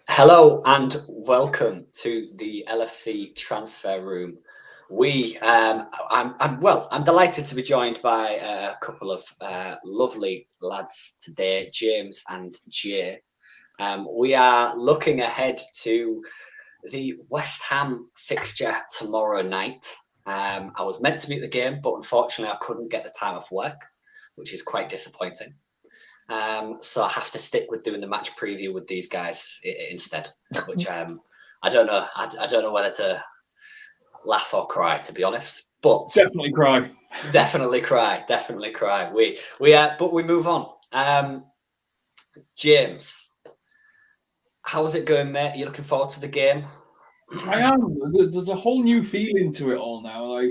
Hello and welcome to the LFC transfer room. I'm delighted to be joined by a couple of lovely lads today, James and Jay. We are looking ahead to the West Ham fixture tomorrow night. I was meant to be at the game, but unfortunately I couldn't get the time off work, which is quite disappointing. So I have to stick with doing the match preview with these guys instead, which I don't know. I don't know whether to laugh or cry, to be honest. But definitely cry. Definitely cry. Definitely cry. But we move on. James, how's it going, mate? Are you looking forward to the game? I am. There's a whole new feeling to it all now.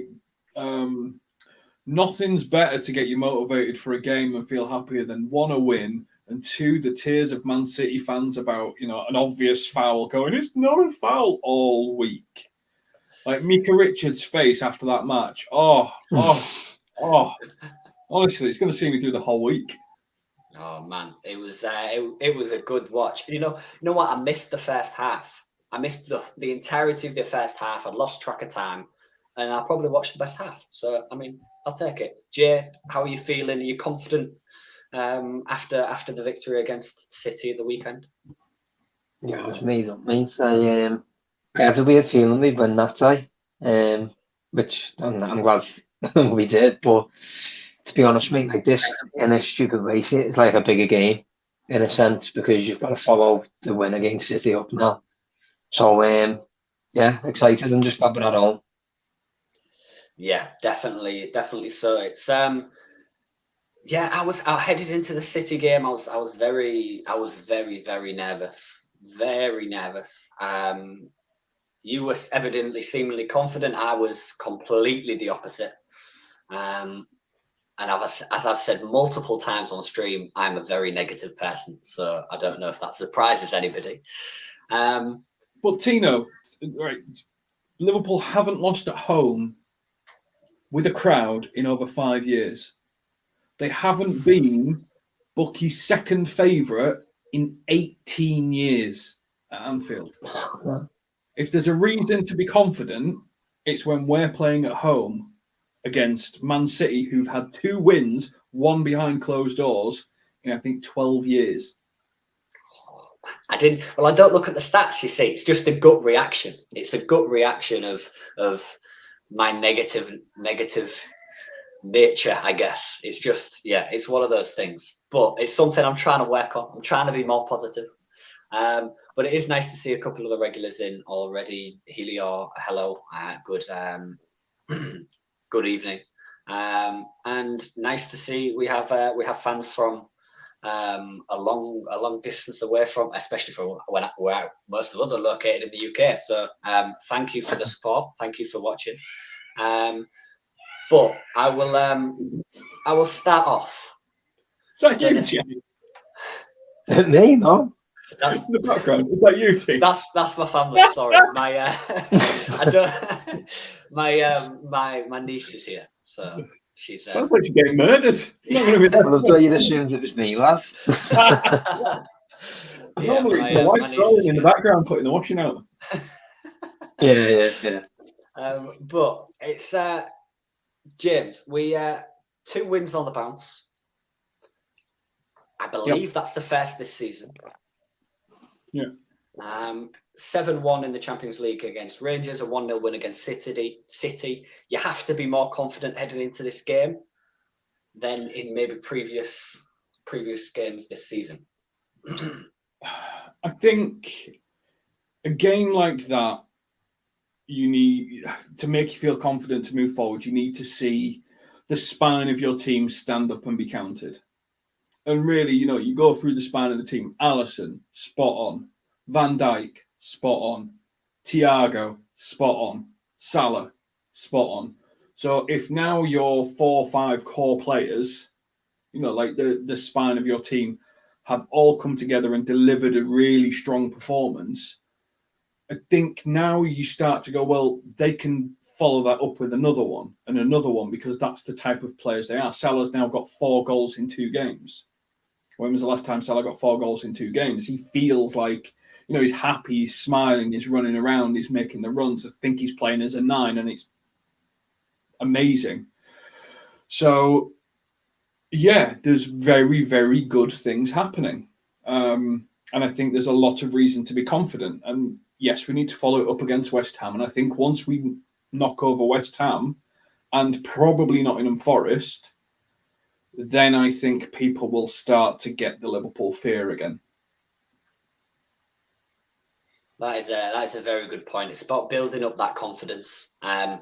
Nothing's better to get you motivated for a game and feel happier than one, a win, and two, the tears of Man City fans about, an obvious foul going, it's not a foul all week. Like Mika Richards' face after that match. Oh. Honestly, it's going to see me through the whole week. Oh man, it was a good watch. You know what? I missed the first half. I missed the entirety of the first half. I'd lost track of time, and I probably watched the best half. So I mean, I'll take it. Jay, how are you feeling? Are you confident after the victory against City at the weekend? Yeah, it was amazing, mate. I had a weird feeling we'd win that play, which I'm glad we did. But to be honest, mate, like this in a stupid way, it's like a bigger game in a sense because you've got to follow the win against City up now. So yeah, excited and just glad we're at home. Yeah, definitely. So it's yeah, I headed into the City game. I was very nervous. Very nervous. You were evidently seemingly confident. I was completely the opposite. And as I've said multiple times on stream, I'm a very negative person. So I don't know if that surprises anybody. But Tino, right, Liverpool haven't lost at home with a crowd in over 5 years. They haven't been Bucky's second favourite in 18 years at Anfield. If there's a reason to be confident, it's when we're playing at home against Man City, who've had 2 wins, one behind closed doors, in I think 12 years. I don't look at the stats, you see. It's just a gut reaction. It's a gut reaction of my negative nature, I guess. It's just, yeah, it's one of those things. But it's something I'm trying to work on. I'm trying to be more positive. But it is nice to see a couple of the regulars in already. Helio, hello, good evening, and nice to see we have fans from a long distance away from, especially from where most of us are located in the UK. So thank you for the support. Thank you for watching. But I will start off. Is that you, Jimmy? Me, no. That's in the background. Is that you, T? That's my family. Sorry, my niece is here, so she's. Sounds like you're getting murdered. Well, I thought you'd assumed it was me, lad. Normally, my wife's rolling in the background, putting the washing out. Yeah. But it's James. We 2 wins on the bounce. I believe that's the first this season. Yeah. 7-1 in the Champions League against Rangers, a 1-0 win against City. You have to be more confident heading into this game than in maybe previous games this season. I think a game like that, you need to make you feel confident to move forward. You need to see the spine of your team stand up and be counted. And really, you go through the spine of the team. Alisson, spot on. Van Dijk, spot on. Thiago, spot on. Salah, spot on. So if now your 4 or 5 core players, like the spine of your team, have all come together and delivered a really strong performance, I think now you start to go, well, they can follow that up with another one and another one because that's the type of players they are. Salah's now got 4 goals in 2 games. When was the last time Salah got 4 goals in 2 games? He feels like he's happy, he's smiling, he's running around, he's making the runs. I think he's playing as a 9, and it's amazing. So, yeah, there's very, very good things happening. And I think there's a lot of reason to be confident. And yes, we need to follow it up against West Ham. And I think once we knock over West Ham and probably Nottingham Forest, then I think people will start to get the Liverpool fear again. That is a very good point. It's about building up that confidence and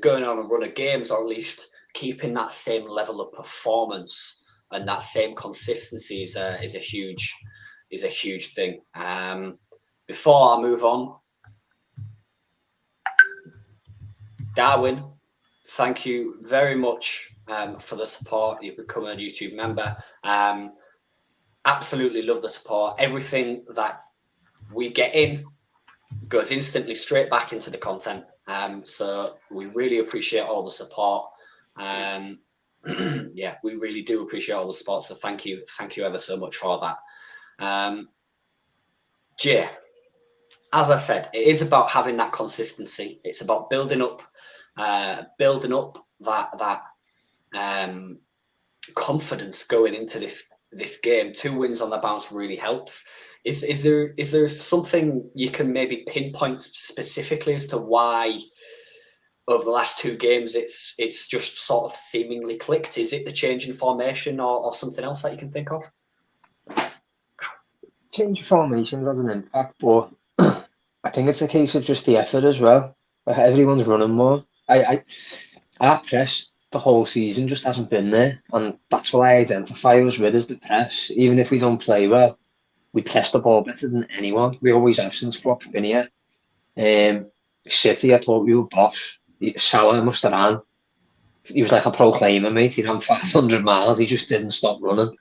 going on a run of games, or at least keeping that same level of performance and that same consistency is a huge thing. Before I move on, Darwin, thank you very much for the support. You've become a YouTube member. Absolutely love the support. Everything that we get in goes instantly straight back into the content. So we really appreciate all the support. Yeah, we really do appreciate all the support. So thank you ever so much for that. Jay, as I said, it is about having that consistency. It's about building up that confidence going into this game. 2 wins on the bounce really helps. Is there something you can maybe pinpoint specifically as to why over the last 2 games it's just sort of seemingly clicked? Is it the change in formation or something else that you can think of? Change of formation has an impact, but I think it's a case of just the effort as well. Everyone's running more. Our press the whole season just hasn't been there, and that's what I identify us with as the press. Even if we don't play well, we press the ball better than anyone. We always have since Klopp been here. City, I thought we were bosh. Salah must have ran. He was like a proclaimer, mate. He ran 500 miles. He just didn't stop running.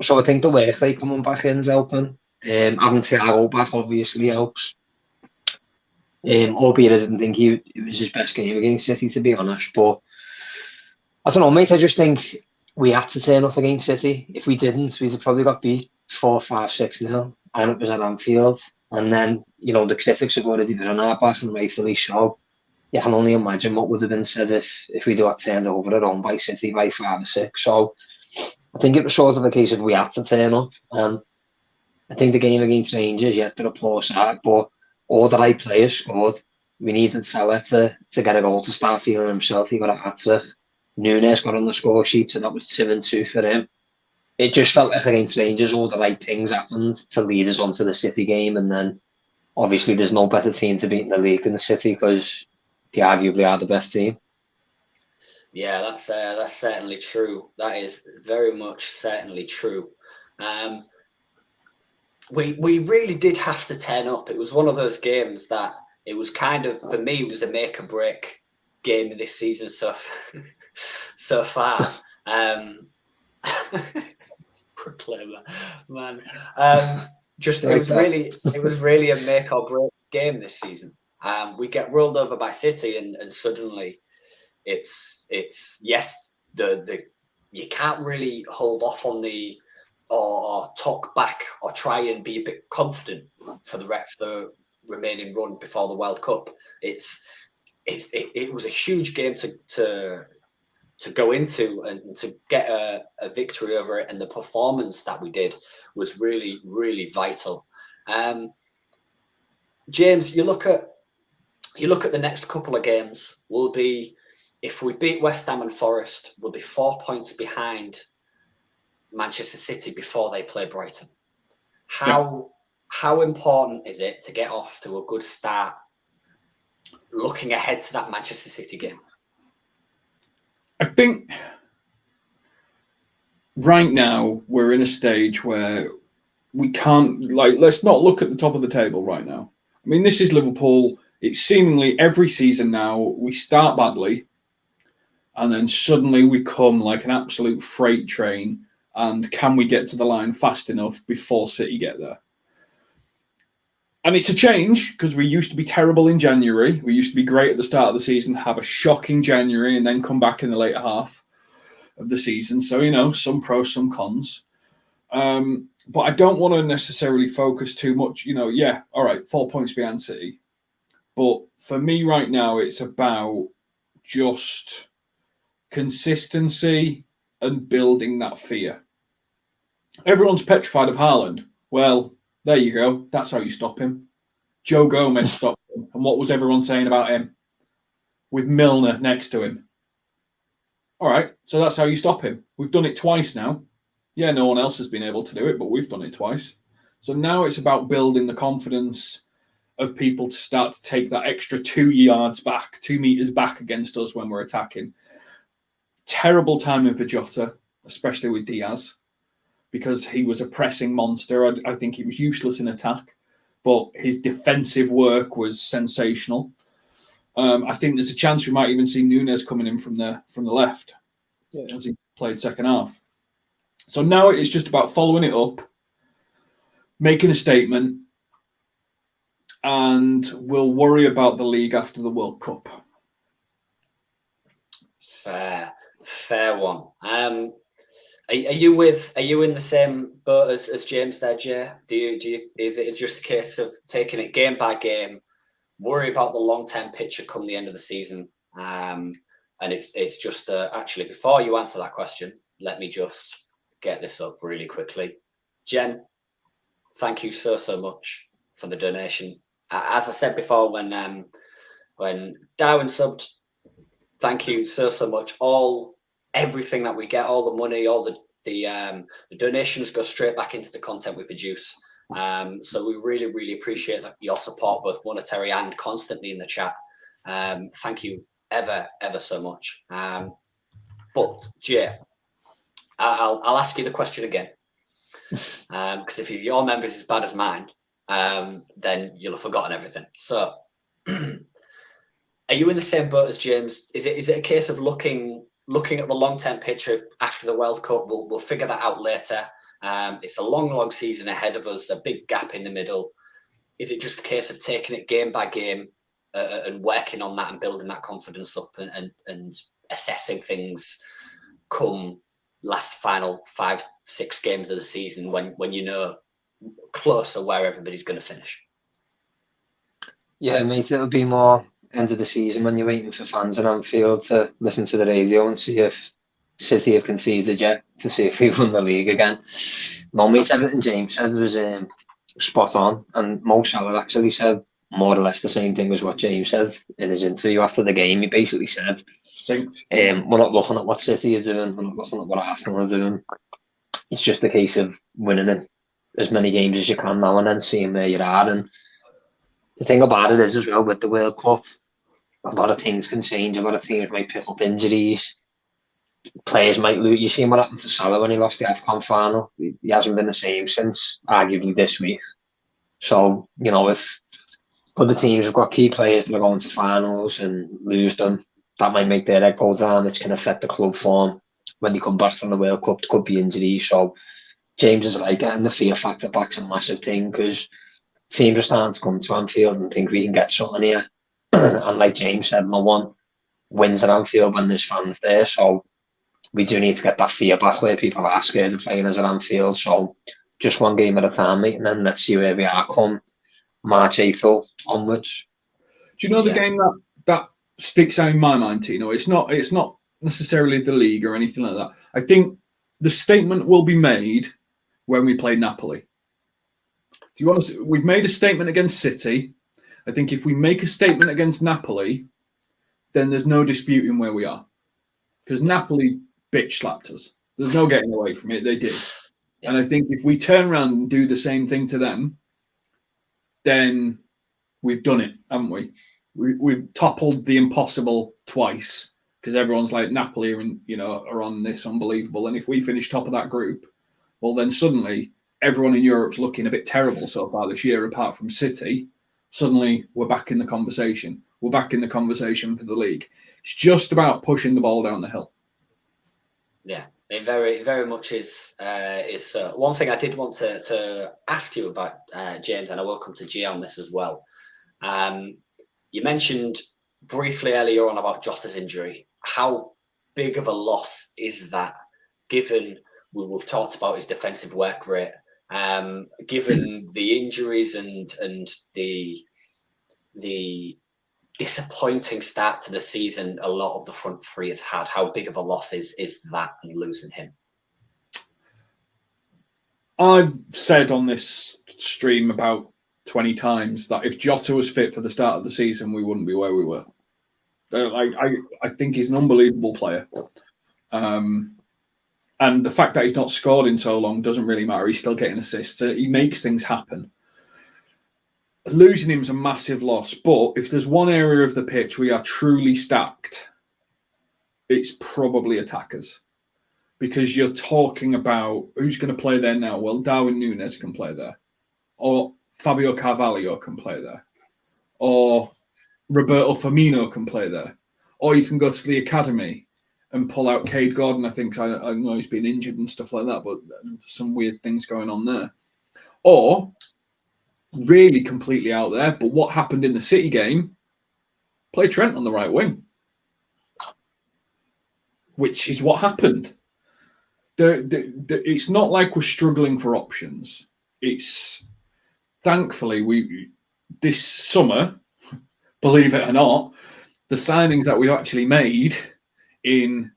So I think the work rate coming back in is helping. Having Thiago back obviously helps. Albeit I didn't think it was his best game against City, to be honest. But I don't know, mate. I just think we had to turn up against City. If we didn't, we'd have probably got beat 4-5-6-0. And it was at Anfield. And then, the critics have already been on our back, and rightfully so. You can only imagine what would have been said if we got turned over at home by City by 5 or 6. So I think it was sort of a case of we had to turn up. And I think the game against Rangers, you had to applaud that, but all the right players scored. We needed Salah to get a goal to start feeling himself. He got a hat-trick. Nunes got on the score sheet, so that was 2-2 for him. It just felt like against Rangers, all the right things happened to lead us onto the City game, and then obviously there's no better team to beat in the league than the City because they arguably are the best team. Yeah, that's certainly true. That is very much certainly true. We really did have to turn up. It was one of those games that it was kind of, for me, it was a make or break game of this season so far. Proclaimer, man. It was really a make or break game this season. We get rolled over by City, and suddenly it's yes, you can't really hold off on or talk back or try and be a bit confident for the remaining run before the World Cup. It was a huge game to go into and to get a victory over it, and the performance that we did was really, really vital. James, you look at the next couple of games. If we beat West Ham and Forest, we'll be 4 points behind Manchester City before they play Brighton. How important is it to get off to a good start looking ahead to that Manchester City game? I think right now we're in a stage where we can't, let's not look at the top of the table right now. I mean, this is Liverpool. It's seemingly every season now we start badly and then suddenly we come like an absolute freight train. And can we get to the line fast enough before City get there? And it's a change because we used to be terrible in January. We used to be great at the start of the season, have a shocking January, and then come back in the later half of the season. So, some pros, some cons. But I don't want to necessarily focus too much. Yeah, all right, 4 points behind City. But for me right now, it's about just consistency and building that fear. Everyone's petrified of Haaland. Well, there you go. That's how you stop him. Joe Gomez stopped him. And what was everyone saying about him? With Milner next to him. All right, so that's how you stop him. We've done it twice now. Yeah, no one else has been able to do it, but we've done it twice. So now it's about building the confidence of people to start to take that extra 2 yards back, 2 meters back against us when we're attacking. Terrible timing for JOTA, especially with DIAZ, because he was a pressing monster. I think he was useless in attack, but his defensive work was sensational. I think there's a chance we might even see Nunes coming in from the left as he played second half. So now it's just about following it up, making a statement, and we'll worry about the league after the World Cup. Fair one. Are you in the same boat as James there, Jay? Is it just a case of taking it game by game, worry about the long-term picture come the end of the season? And it's just actually, before you answer that question, let me just get this up really quickly. Jen, thank you so much for the donation. As I said before, when Darwin subbed, thank you so much. Everything that we get, all the money, all the donations go straight back into the content we produce. So we really, really appreciate your support, both monetary and constantly in the chat. Thank you ever so much. But Jay, I'll ask you the question again, because if your memory's as bad as mine, then you'll have forgotten everything. So, are you in the same boat as James? Is it a case of looking at the long-term picture after the World Cup? We'll figure that out later. It's a long season ahead of us, a big gap in the middle. Is it just a case of taking it game by game and working on that and building that confidence up and assessing things come last final 5-6 games of the season when you know closer where everybody's going to finish? Yeah, mate, it'll be more end of the season when you're waiting for fans in Anfield to listen to the radio and see if City have conceded yet, to see if we've won the league again. No, mate, everything James said was spot on, and Mo Salah actually said more or less the same thing as what James said in his interview after the game. He basically said, we're not looking at what City are doing, we're not looking at what Arsenal are doing. It's just a case of winning in as many games as you can now and then, seeing where you're at. And the thing about it is, as well, with the World Cup, a lot of things can change. A lot of teams might pick up injuries. Players might lose. You see what happened to Salah when he lost the AFCON final. He hasn't been the same since, arguably, this week. So, if other teams have got key players that are going to finals and lose them, that might make their head go down, which can affect the club form when they come back from the World Cup. There could be injuries. So James is right, getting the fear factor back's a massive thing, because teams are starting to come to Anfield and think we can get something here. And like James said, no one wins at Anfield when there's fans there. So we do need to get that fear back where people are scared of playing us at Anfield. So just one game at a time, mate, and then let's see where we are come March, April onwards. Do you know the game that sticks out in my mind, Tino? It's not necessarily the league or anything like that. I think the statement will be made when we play Napoli. Do you want to? We've made a statement against City. I think if we make a statement against Napoli, then there's no disputing where we are, because Napoli bitch slapped us. There's no getting away from it. They did. Yeah. And I think if we turn around and do the same thing to them, then we've done it, haven't we? We've toppled the impossible twice, because everyone's like, Napoli are on this unbelievable. And if we finish top of that group, well, then suddenly everyone in Europe's looking a bit terrible so far this year, apart from City. Suddenly we're back in the conversation. We're back in the conversation for the league. It's just about pushing the ball down the hill. Yeah, it very, very much is. One thing I did want to ask you about, James, and I will come to G on this as well. You mentioned briefly earlier on about Jota's injury. How big of a loss is that, given we've talked about his defensive work rate? Given the injuries and the disappointing start to the season a lot of the front three has had, how big of a loss is that and losing him? I've said on this stream about 20 times that if Jota was fit for the start of the season, we wouldn't be where we were. I think he's an unbelievable player. And the fact that he's not scored in so long doesn't really matter. He's still getting assists. He makes things happen. Losing him is a massive loss. But if there's one area of the pitch we are truly stacked, it's probably attackers. Because you're talking about who's going to play there now. Well, Darwin Nunes can play there. Or Fabio Carvalho can play there. Or Roberto Firmino can play there. Or you can go to the academy and pull out Cade Gordon. I think I know he's been injured and stuff like that, but some weird things going on there. Or really completely out there, but what happened in the City game, play Trent on the right wing. Which is what happened. It's not like we're struggling for options. It's thankfully this summer, believe it or not, the signings that we've actually made in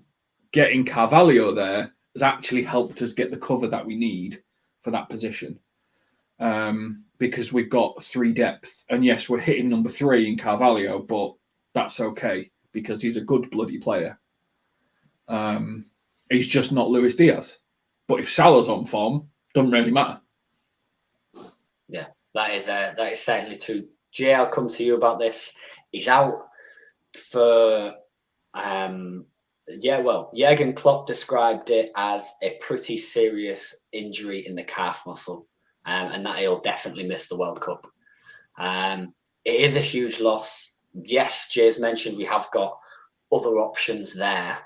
getting Carvalho there has actually helped us get the cover that we need for that position. Because we've got 3 depth. And yes, we're hitting number 3 in Carvalho, but that's okay because he's a good bloody player. He's just not Luis Diaz. But if Salah's on form, doesn't really matter. Yeah, that is certainly true. Jay, I'll come to you about this. He's out for Jurgen Klopp described it as a pretty serious injury in the calf muscle, and that he'll definitely miss the World Cup. It is a huge loss. Yes, Jay's mentioned we have got other options there,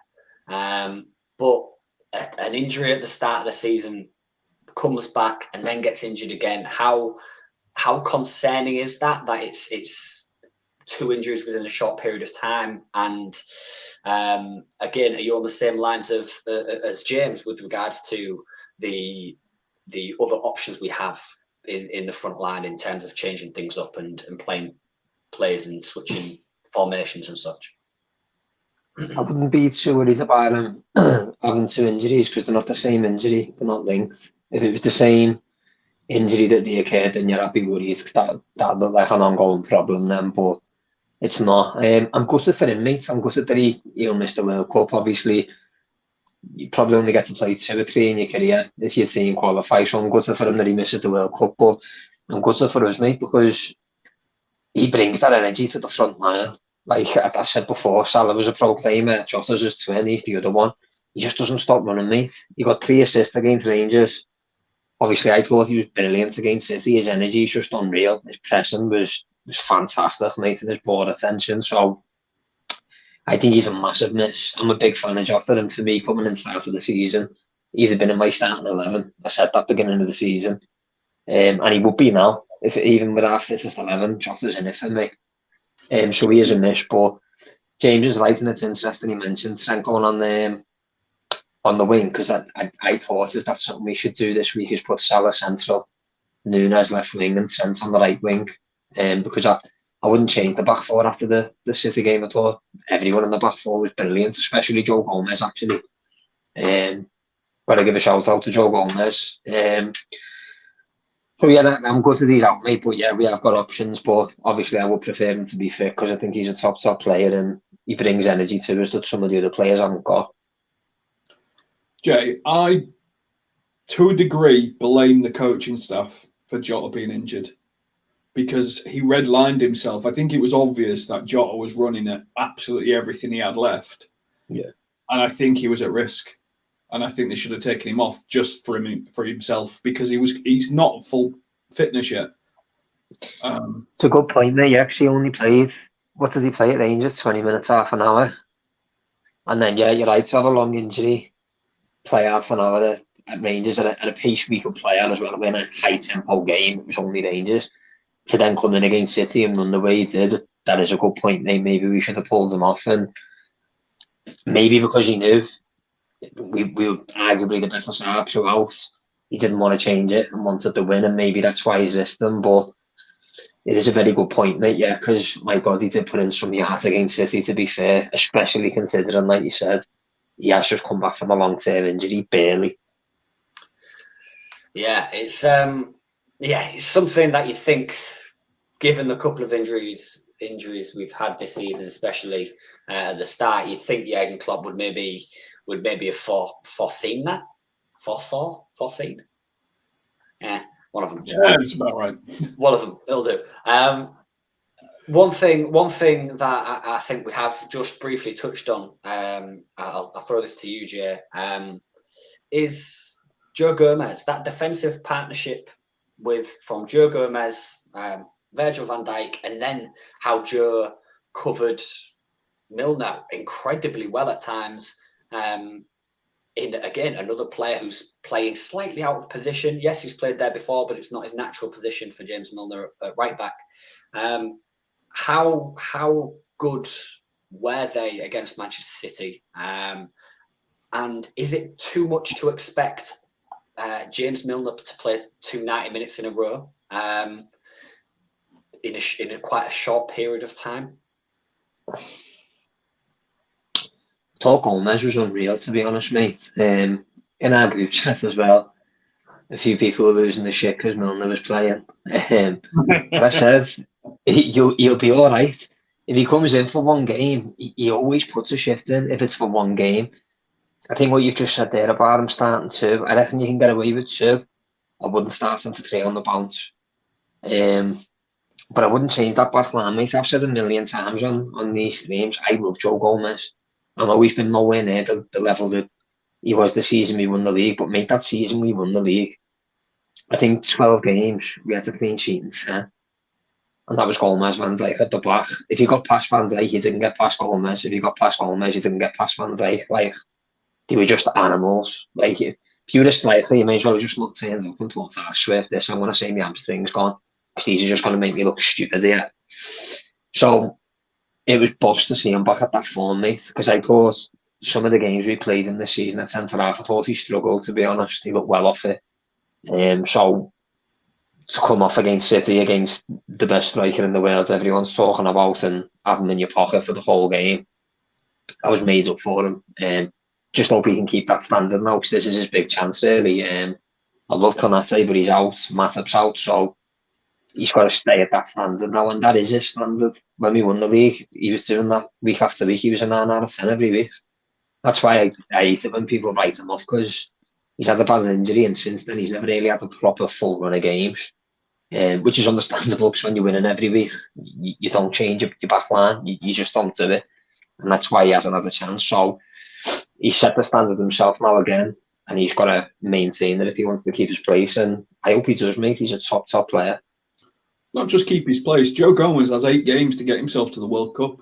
but an injury at the start of the season, comes back and then gets injured again. How concerning is that it's 2 injuries within a short period of time? And again, are you on the same lines of as James with regards to the other options we have in the front line in terms of changing things up and playing plays and switching formations and such? I wouldn't be too worried about him having 2 injuries because they're not the same injury. They're not linked. If it was the same injury that they occurred, then you'd be worried because that looked like an ongoing problem then, but it's not. I'm gutted for him, mate. I'm gutted that he'll miss the World Cup. Obviously, you probably only get to play 2 or 3 in your career if your team qualify, so I'm gutted for him that he misses the World Cup, but I'm gutted for us, mate, because he brings that energy to the front line. Like I said before, Salah was a proclaimer, Jota's his twin, he's the other one. He just doesn't stop running, mate. He got 3 assists against Rangers. Obviously, I thought he was brilliant against City. His energy is just unreal. His pressing was fantastic, mate, and his ball attention. So I think he's a massive miss. I'm a big fan of Jota, and for me, coming in start of the season, he'd have been in my starting 11. I said that beginning of the season. And he would be now. If even with our fittest 11, Jota's in it for me. So he is a miss, but James is right, and it's interesting he mentioned Trent going on the wing, because I thought if that's something we should do this week is put Salah central, Nunes left wing, and Trent on the right wing. Because I wouldn't change the back four after the City game at all. Everyone in the back four was brilliant, especially Joe Gomez actually. Got to give a shout out to Joe Gomez. So yeah, I'm good to these out, mate. But yeah, we have got options. But obviously, I would prefer him to be fit because I think he's a top player and he brings energy to us that some of the other players haven't got. Jay, I, to a degree, blame the coaching staff for Jota being injured because he redlined himself. I think it was obvious that Jota was running at absolutely everything he had left. Yeah, and I think he was at risk. And I think they should have taken him off just for himself because he's not full fitness yet. It's a good point there. He actually only played, what did he play at Rangers? 20 minutes, half an hour. And then, yeah, you're right, to have a long injury, play half an hour at Rangers at a pace we could play at as well, win a high-tempo game. It was only Rangers. To then come in against City and run the way he did, that is a good point, mate. Maybe we should have pulled him off. And maybe because he knew we were arguably the better side throughout, he didn't want to change it and wanted to win, and maybe that's why he's listening. But it is a very good point, mate. Yeah, because my God, he did put in some yards against City. To be fair, especially considering, like you said, he has just come back from a long-term injury, barely. Yeah, it's something that you think, given the couple of injuries we've had this season, especially at the start, you'd think Jurgen Klopp would maybe have foreseen that. Foreseen? Yeah, one of them. Yeah, it's about right. One of them, it'll do. One thing that I think we have just briefly touched on, I'll throw this to you, Jay, is Joe Gomez, that defensive partnership from Joe Gomez, Virgil van Dijk, and then how Joe covered Milner incredibly well at times. In, again, another player who's playing slightly out of position. Yes, he's played there before, but it's not his natural position for James Milner at right back. How good were they against Manchester City? And is it too much to expect James Milner to play 90 minutes in a row in a quite a short period of time? Talk Gomez was unreal, to be honest, mate. In our group chat as well, a few people were losing the shit because Milner was playing. But I said, he'll be all right. If he comes in for one game, he always puts a shift in if it's for one game. I think what you've just said there about him starting two, I reckon you can get away with two. I wouldn't start him for three on the bounce. But I wouldn't change that back line, mate. I've said a million times on these streams, I love Joe Gomez. I know he's been nowhere near the level that he was the season we won the league, but mate, that season we won the league, I think 12 games, we had a clean sheet in 10. And that was Gomez, Van Dijk at the back. If you got past Van Dijk, you didn't get past Gomez. If you got past Gomez, you didn't get past Van Dijk. Like, they were just animals. Like, if you were slightly, you may as well just look turns up and thought, I swear if this, I'm going to say my hamstring's gone. Because these are just going to make me look stupid here. So, it was bust to see him back at that form, mate. Because I thought some of the games we played in this season at centre half, I thought he struggled, to be honest. He looked well off it. So, to come off against City, against the best striker in the world everyone's talking about, and have him in your pocket for the whole game, I was made up for him. Just hope he can keep that standard now, because this is his big chance, really. I love Konate, but he's out. Matip's out, so he's got to stay at that standard now, and that is his standard. When we won the league, he was doing that week after week. He was a 9 out of 10 every week. That's why I hate it when people write him off, because he's had a bad injury, and since then he's never really had a proper full run of games. Which is understandable, because when you're winning every week, you don't change your back line, you just don't do it, and that's why he hasn't had a chance. So he set the standard himself now again, and he's got to maintain it if he wants to keep his place, and I hope he does, mate. He's a top player. Not just keep his place, Joe Gomez has 8 games to get himself to the World Cup.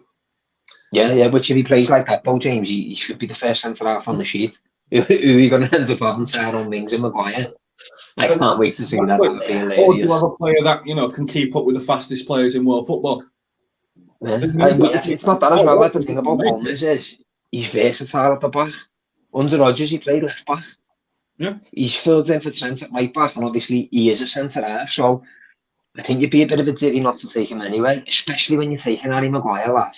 Yeah, which if he plays like that, though, James, he should be the first centre-half on the sheet. Who are you going to end up having? Tyrone Mings and Maguire? I can't wait to see that. That would be hilarious. Or do you have a player that can keep up with the fastest players in world football? Yeah. It's not that as well. Like, the thing about Gomez is he's versatile at the back. Under Rodgers, he played left back. Yeah, he's filled in for Trent at right back, and obviously he is a centre half. So I think you'd be a bit of a ditty not to take him anyway, especially when you're taking Harry Maguire, lad.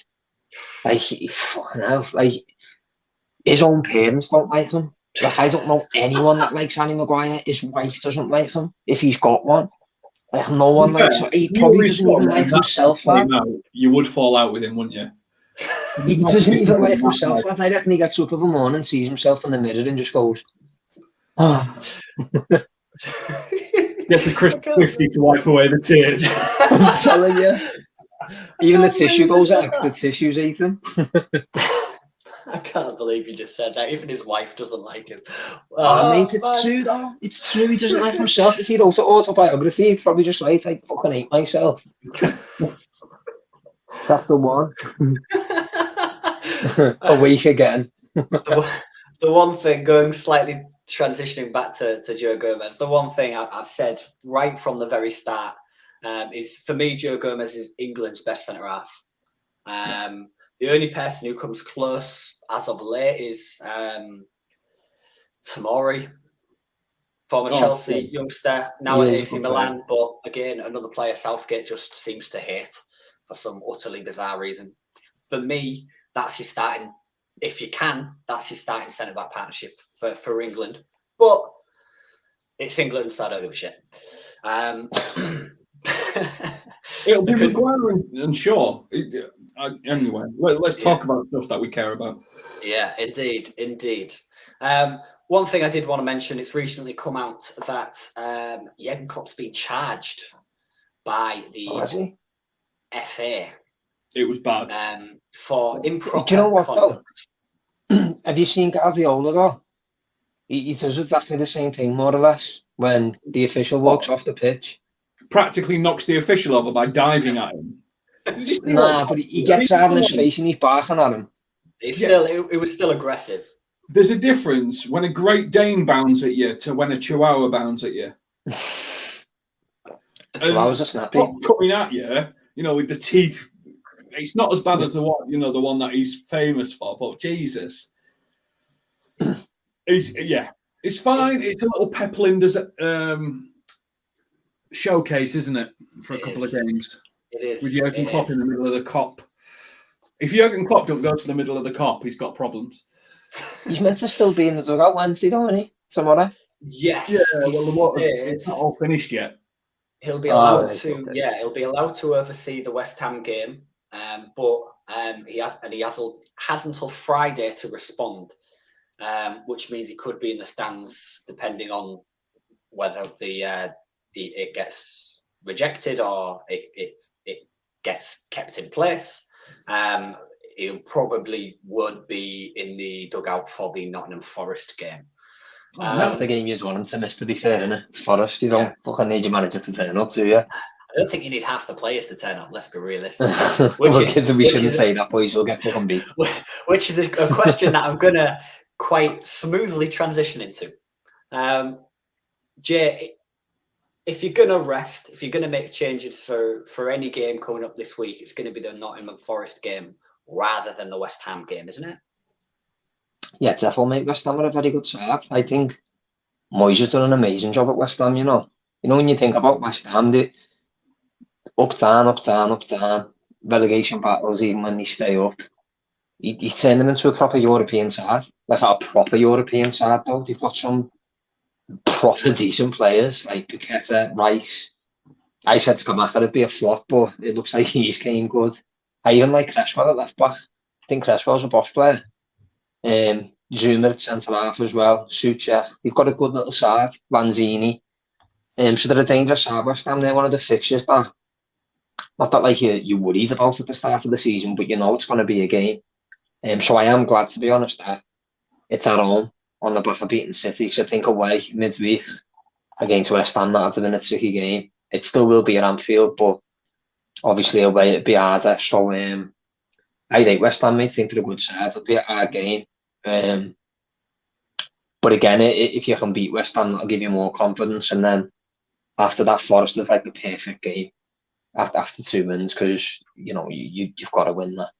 Like, fucking hell, like his own parents don't like him. Like, I don't know anyone that likes Harry Maguire. His wife doesn't like him, if he's got one. Like, no one likes him. He probably doesn't even like himself, lad. You would fall out with him, wouldn't you? He doesn't even like himself, lad. I reckon he gets up in the morning, sees himself in the mirror, and just goes, oh. Get the Kris 50 to wipe away the tears. I'm telling you. Even the tissue goes out, the tissue's eaten. I can't believe you just said that. Even his wife doesn't like him. Mate, it's true though. It's true. He doesn't like himself. If he wrote an autobiography, he'd probably just write, I fucking hate myself. Chapter 1. Awake again. The one thing, going slightly transitioning back to Joe Gomez, the one thing I've said right from the very start is, for me, Joe Gomez is England's best centre-half. The only person who comes close as of late is Tomori. Former Chelsea youngster, now at AC Milan, but again, another player Southgate just seems to hate for some utterly bizarre reason. For me, that's your starting, if you can, that's your starting centre-back partnership for England. But it's England, so I don't give a shit. It'll be Maguire and Shaw. Anyway, let's talk about stuff that we care about. Yeah, indeed. One thing I did want to mention, it's recently come out that Jurgen Klopp's been charged by the FA. It was bad. For improper Do you know what, conduct. Though? Have you seen Guardiola, though? He does exactly the same thing, more or less, when the official walks off the pitch. Practically knocks the official over by diving at him. Nah, but he gets out in his face and he's barking at him. It was still aggressive. There's a difference when a Great Dane bounds at you to when a Chihuahua bounds at you. Chihuahuas are snappy. Coming at you, with the teeth. It's not as bad as the one that he's famous for, but Jesus. It's fine. It's a little Pep Linders showcase, isn't it? For a couple of games. It is. With Jurgen Klopp in the middle of the cop. If Jurgen Klopp don't go to the middle of the cop, he's got problems. He's meant to still be in the dugout Wednesday, don't he? Tomorrow. Yes. Yeah, well, it's not all finished yet. He'll be allowed to. Yeah, he'll be allowed to oversee the West Ham game, but he has until Friday to respond, which means he could be in the stands depending on whether it gets rejected or it gets kept in place. He probably would be in the dugout for the Nottingham Forest game. That's the game you want him to miss, to be fair, innit? It's Forest. You don't fucking need your manager to turn up, do you? I don't think you need half the players to turn up, let's be realistic. We shouldn't say that, boys. We'll get fucking beat. Which is a question that I'm going to quite smoothly transition into. Jay, if you're going to rest, if you're going to make changes for any game coming up this week, it's going to be the Nottingham Forest game rather than the West Ham game, isn't it? Yeah, definitely, mate. West Ham are a very good side. I think Moyes has done an amazing job at West Ham, when you think about West Ham, they up, down, relegation battles, even when they stay up. He turned them into a proper European side. Like a proper European side, though. They've got some proper decent players, like Paqueta, Rice. I said to come back, it'd be a flop, but it looks like he's came good. I even like Cresswell at left back. I think Cresswell's a boss player. Zuma at centre half as well. Suchek. They've got a good little side. Lanzini. So they're a dangerous side. West Ham, they're one of the fixtures that, not that like you worried about at the start of the season, but it's going to be a game. So I am glad, to be honest, that it's at home on the back of beating City. Because I think away midweek against West Ham, that'd have been a tricky game. It still will be at Anfield, but obviously away it'd be harder. So I think West Ham, I think they're a good side. It'll be a hard game. But again, if you can beat West Ham, that'll give you more confidence. And then after that, Forest is like the perfect game after 2 wins, because you've got to win that.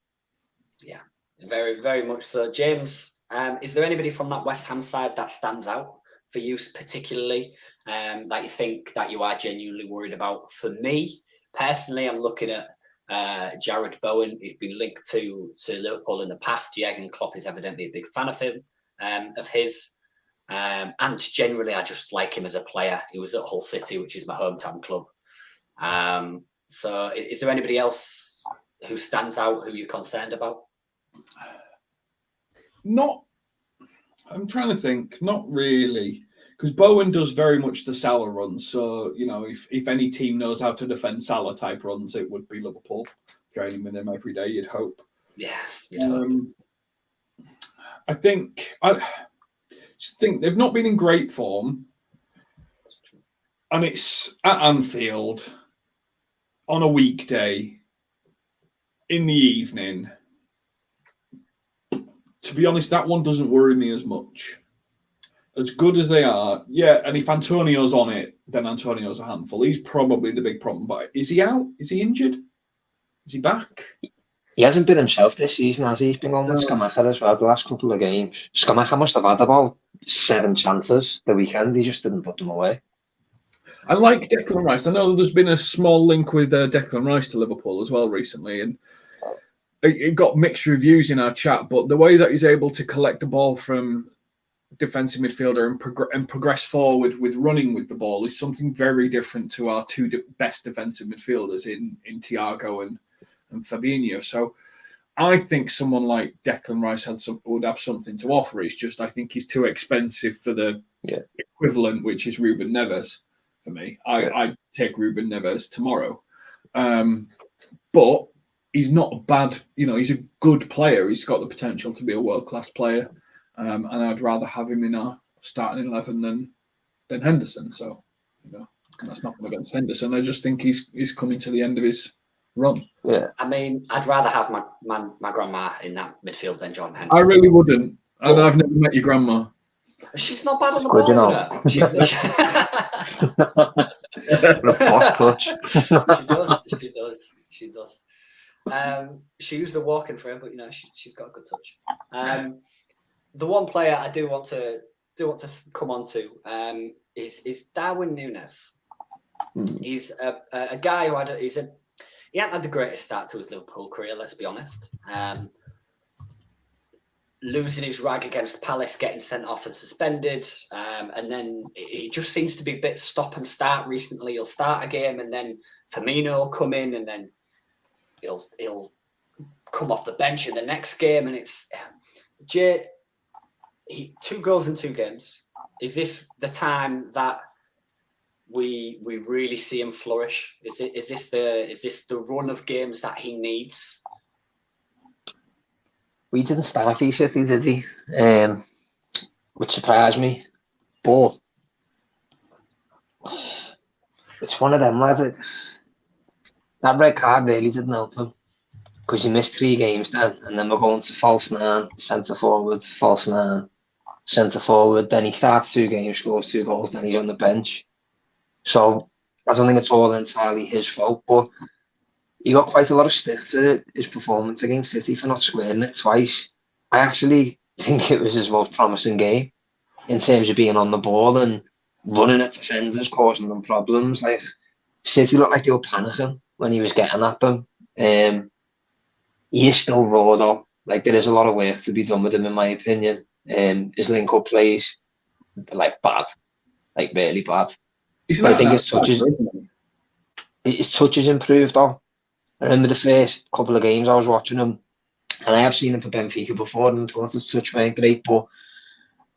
Yeah, very, very much so. James, is there anybody from that West Ham side that stands out for you particularly, that you think that you are genuinely worried about? For me personally, I'm looking at Jared Bowen. He's been linked to Liverpool in the past. Jurgen Klopp is evidently a big fan of him, of his. And generally, I just like him as a player. He was at Hull City, which is my hometown club. So is there anybody else who stands out, who you're concerned about? I'm trying to think. Not really. Because Bowen does very much the Salah runs. So, if any team knows how to defend Salah type runs, it would be Liverpool. Training with him every day, you'd hope. Yeah, you'd hope. I think they've not been in great form. And it's at Anfield on a weekday in the evening. To be honest, that one doesn't worry me as much. As good as they are, yeah, and if Antonio's on it, then Antonio's a handful. He's probably the big problem. But is he out? Is he injured? Is he back? He hasn't been himself this season, has he? He's been on with Scamacca as well the last couple of games. Scamacca must have had about 7 chances the weekend. He just didn't put them away. I like Declan Rice. I know there's been a small link with Declan Rice to Liverpool as well recently, and it got mixed reviews in our chat. But the way that he's able to collect the ball from defensive midfielder and progress forward with running with the ball is something very different to our two best defensive midfielders in Thiago and Fabinho. So I think someone like Declan Rice would have something to offer. It's just I think he's too expensive for the equivalent, which is Ruben Neves for me. I'd take Ruben Neves tomorrow. But he's not a bad, he's a good player. He's got the potential to be a world-class player. And I'd rather have him in our starting 11 than Henderson. So, that's nothing against Henderson. I just think he's coming to the end of his run. Yeah. I mean, I'd rather have my grandma in that midfield than John Henderson. I really wouldn't. And I've never met your grandma. She's not bad on the Good, ball. She's a boss touch. She does. She used the walking frame, but she's got a good touch. The one player I do want to come on to is Darwin Nunes. He's a guy who he hadn't had the greatest start to his Liverpool career, let's be honest. Losing his rag against Palace, getting sent off and suspended, and then he just seems to be a bit stop and start recently. He'll start a game and then Firmino will come in and then he'll come off the bench in the next game, and it's Jay. 2 goals in 2 games. Is this the time that we really see him flourish? Is this the run of games that he needs? We didn't start City, did we? Which surprised me. But it's one of them, lads. That red card really didn't help him because he missed 3 games then, and then we're going to false 9, centre forward, false 9, centre forward. Then he starts 2 games, scores 2 goals, then he's on the bench. So I don't think it's all entirely his fault, but he got quite a lot of stick for his performance against City for not squaring it twice. I actually think it was his most promising game in terms of being on the ball and running at defenders, causing them problems. Like City looked like they were panicking when he was getting at them. He is still raw though. Like there is a lot of work to be done with him, in my opinion. His link-up plays like bad, like really bad. But I think his touch is improved though. I remember the first couple of games I was watching him, and I have seen him for Benfica before, and thought his touch weren't great, but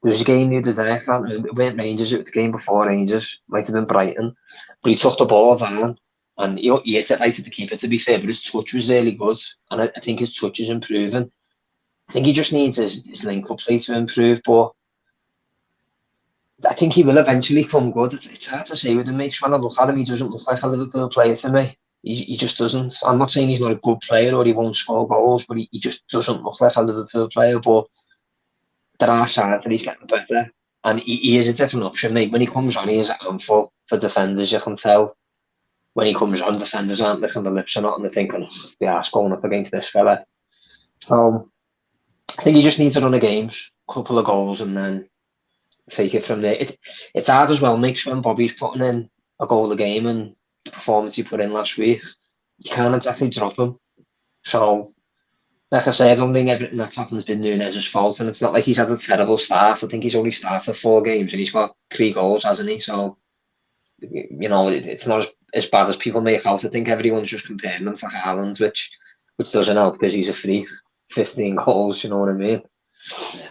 there was a game the other day, it weren't Rangers, it was the game before Rangers, might have been Brighton, but he took the ball down, and he hit it right at the keeper, to be fair, but his touch was really good, and I think his touch is improving. I think he just needs his link-up play to improve, but I think he will eventually come good. It's hard to say with him, makes when I look at him, he doesn't look like a Liverpool player to me. He just doesn't. I'm not saying he's not a good player or he won't score goals, but he just doesn't look like a Liverpool player. But there are signs that he's getting better, and he is a different option, mate. When he comes on, he is a handful for defenders. You can tell when he comes on, defenders aren't licking their lips or not, and they're thinking, oh, yeah, going up against this fella. So I think he just needs to run a games, couple of goals, and then take it from there. It's hard as well, makes when Bobby's putting in a goal a game and the performance he put in last week, you can't exactly drop him. So, like I say, I don't think everything that's happened has been Nunes' fault, and it's not like he's had a terrible start. I think he's only started 4 games and he's got 3 goals, hasn't he? So, it's not as bad as people make out. I think everyone's just comparing him to Haaland, which doesn't help because he's a freak. 15 goals, you know what I mean? Yeah.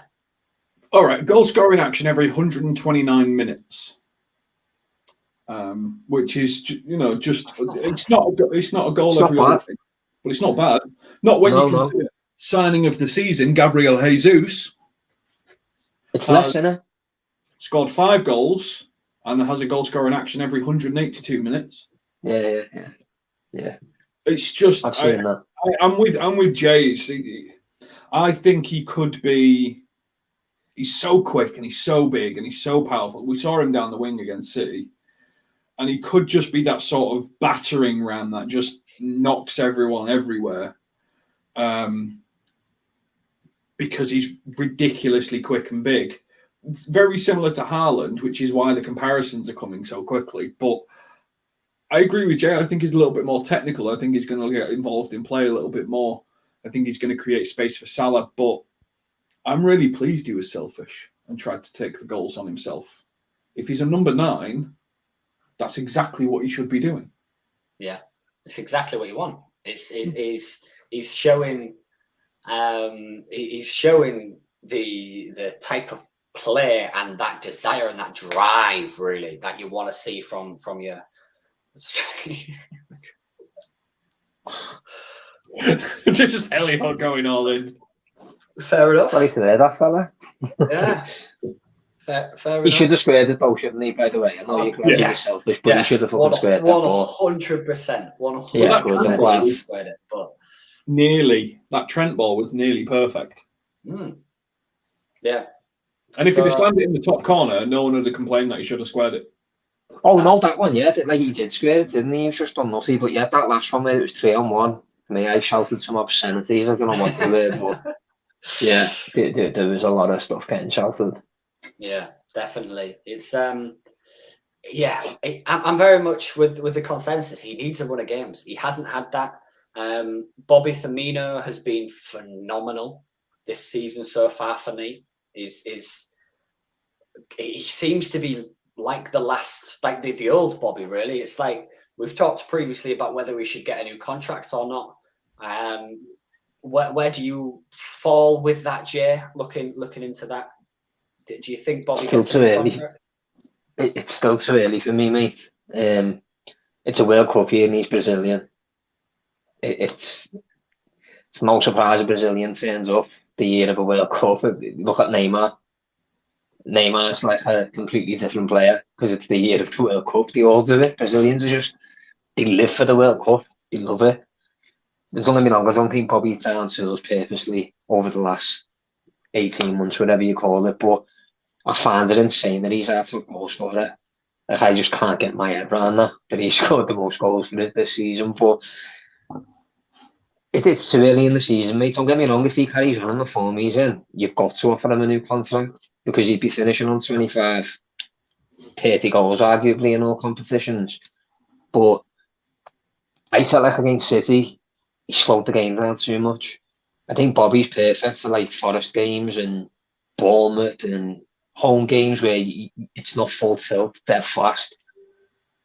All right, goal scoring action every 129 minutes. Which is, it's not a goal every other thing, but it's not bad. Not when you consider signing of the season, Gabriel Jesus. It's less, isn't it? Scored 5 goals and has a goal scoring action every 182 minutes. Yeah. It's just I've seen that. I'm with Jay. I think he could be. He's so quick and he's so big and he's so powerful. We saw him down the wing against City. And he could just be that sort of battering ram that just knocks everyone everywhere. because he's ridiculously quick and big. It's very similar to Haaland, which is why the comparisons are coming so quickly. But I agree with Jay. I think he's a little bit more technical. I think he's going to get involved in play a little bit more. I think he's going to create space for Salah. But I'm really pleased he was selfish and tried to take the goals on himself. If he's a number 9, that's exactly what he should be doing. Yeah, it's exactly what you want. He's showing the type of play and that desire and that drive really that you want to see from your. Just Elliot going all in. Fair enough. Sorry to hear that, fella. Yeah. Fair He enough. should have squared it though, shouldn't he, by the way? I know you claim he's selfish, but he should have fucking squared that ball. 100%. 100%. Yeah, He squared it, but nearly. That Trent ball was nearly perfect. Yeah. And if he'd have slammed it in the top corner, no one would have complained that he should have squared it. Oh, no, that one, yeah. Like, he did square it, didn't he? He was just unlucky. But yeah, that last one where it was 3-on-1, for me, I shouted some obscenities. I don't know what they were, but yeah, there was a lot of stuff getting shouted. Yeah, definitely. It's I'm very much with the consensus. He needs a run of games. He hasn't had that. Bobby Firmino has been phenomenal this season so far for me. He seems to be like the old Bobby, really. It's like we've talked previously about whether we should get a new contract or not. Where do you fall with that, Jay? Looking into that, do you think Bobby gets a new contract? It's still too early for me, mate. It's a World Cup year and he's Brazilian. It's no surprise a Brazilian turns up the year of a World Cup. Look at Neymar. Neymar's like a completely different player because it's the year of the World Cup. The odds of it, Brazilians they live for the World Cup. They love it. There's only been I don't think Bobby down tools purposely over the last 18 months, whatever you call it. But I find it insane that he's out of goal scorer. Like, I just can't get my head around that he scored the most goals for this season. But it's too early in the season, mate. Don't get me wrong, if he carries on the form he's in, you've got to offer him a new contract because he'd be finishing on 25, 30 goals, arguably, in all competitions. But I felt like against City, he slowed the game down too much. I think Bobby's perfect for like Forest games and Bournemouth and home games where it's not full tilt, dead fast.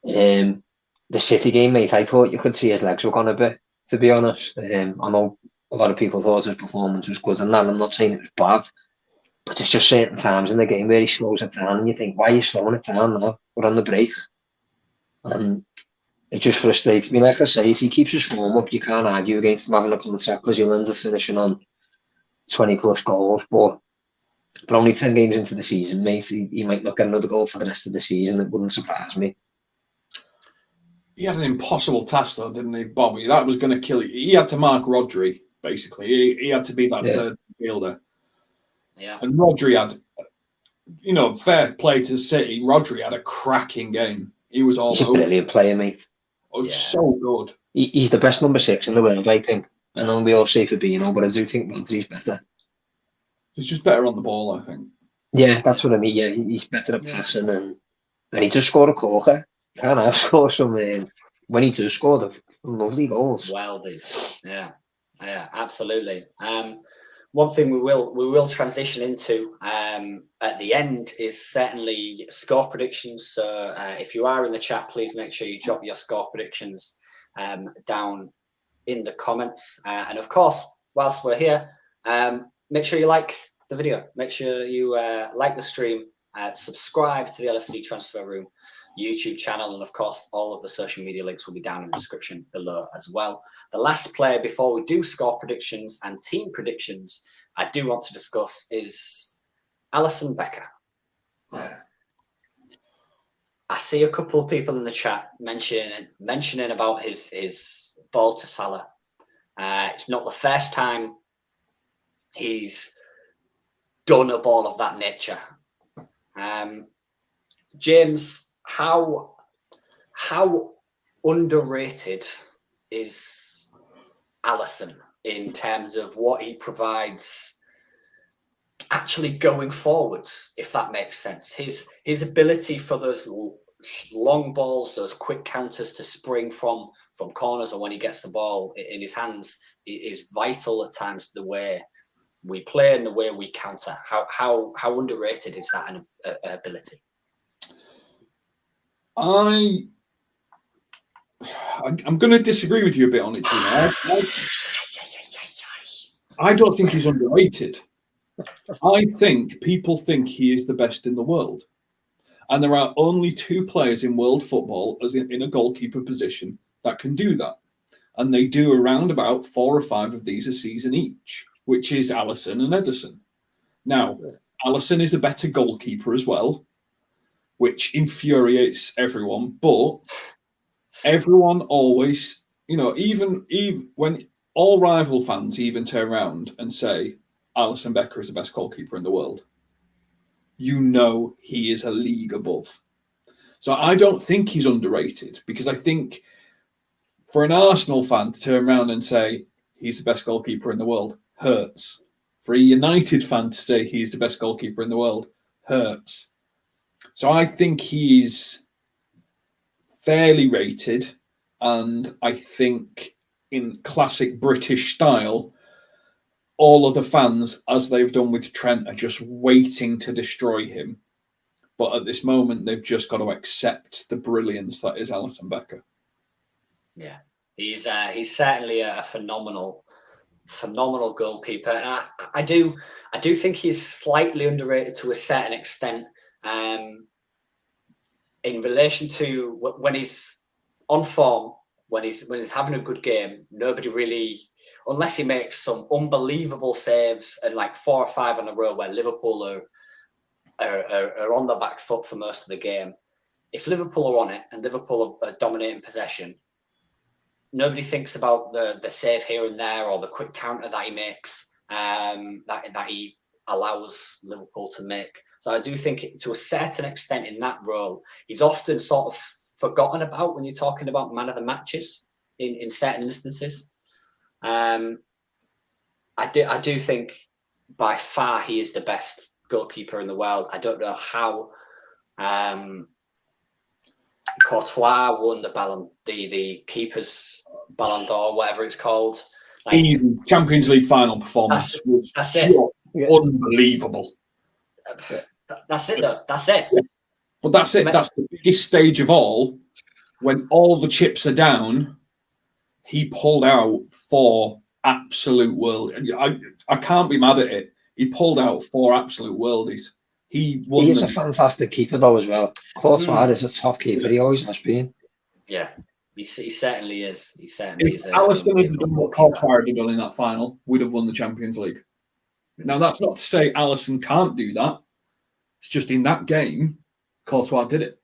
The City game, mate, I thought you could see his legs were gone a bit, to be honest. I know a lot of people thought his performance was good and that. I'm not saying it was bad, but there's just certain times in the game where he slows it down and you think, why are you slowing it down now? We're on the break. And it just frustrates me. Like I say, if he keeps his form up, you can't argue against him having a contract because he'll end up finishing on 20 plus goals. But only 10 games into the season, mate, he might not get another goal for the rest of the season. It wouldn't surprise me. He had an impossible task, though, didn't he, Bobby? That was going to kill you. He had to mark Rodri, basically. He had to be that third fielder. Yeah. And Rodri had, fair play to City. Rodri had a cracking game. He was all He's a brilliant player, mate. Oh, so good. He's the best number 6 in the world, I think. And then we all say Fabinho, but I do think Rodri's better. He's just better on the ball, I think. Yeah, that's what I mean. Yeah, he's better at passing and he just scored a corker. Can't have scored some when he does score the lovely goals. Wildies. Yeah, absolutely. One thing we will transition into at the end is certainly score predictions. So if you are in the chat, please make sure you drop your score predictions down in the comments. And of course, whilst we're here, make sure you like the video. Make sure you like the stream, subscribe to the LFC Transfer Room YouTube channel, and of course all of the social media links will be down in the description below as well. The last player before we do score predictions and team predictions I do want to discuss is Alisson Becker. I see a couple of people in the chat mentioning about his ball to Salah. It's not the first time he's done a ball of that nature. James, how underrated is Alisson in terms of what he provides actually going forwards, if that makes sense. His ability for those long balls, those quick counters to spring from corners, or when he gets the ball in his hands, is vital at times to the way we play and the way we counter. How underrated is that an ability? I'm going to disagree with you a bit on it, Tino. I don't think he's underrated. I think people think he is the best in the world. And there are only 2 players in world football as in a goalkeeper position that can do that. And they do around about 4 or 5 of these a season each, which is Alisson and Ederson. Now, Alisson is a better goalkeeper as well, which infuriates everyone. But everyone always, even when all rival fans even turn around and say Alisson Becker is the best goalkeeper in the world, he is a league above. So I don't think he's underrated, because I think for an Arsenal fan to turn around and say he's the best goalkeeper in the world hurts. For a United fan to say he's the best goalkeeper in the world hurts. So I think he's fairly rated, and I think in classic British style, all of the fans, as they've done with Trent, are just waiting to destroy him. But at this moment, they've just got to accept the brilliance that is Alisson Becker. Yeah, he's certainly a phenomenal goalkeeper, and I do think he's slightly underrated to a certain extent. In relation to when he's on form, when he's having a good game, nobody really, unless he makes some unbelievable saves and like 4 or 5 in a row where Liverpool are on the back foot for most of the game. If Liverpool are on it and Liverpool are dominating possession, nobody thinks about the save here and there or the quick counter that he makes, that he allows Liverpool to make. So I do think, to a certain extent, in that role, he's often sort of forgotten about when you're talking about man of the matches in certain instances. I do think by far he is the best goalkeeper in the world. I don't know how Courtois won the keeper's Ballon d'Or, whatever it's called. Easy Champions League final performance. That's it. Unbelievable. That's it, though. That's it. But that's it. That's the biggest stage of all. When all the chips are down, he pulled out 4 absolute world. I can't be mad at it. He pulled out 4 absolute worldies. He is a fantastic keeper, though, as well. Courtois is a top keeper. He always has been. Yeah, he certainly is. He certainly is. Alisson had done what Courtois had done in that final, we'd have won the Champions League. Now, that's not to say Alisson can't do that. It's just in that game, Courtois did it.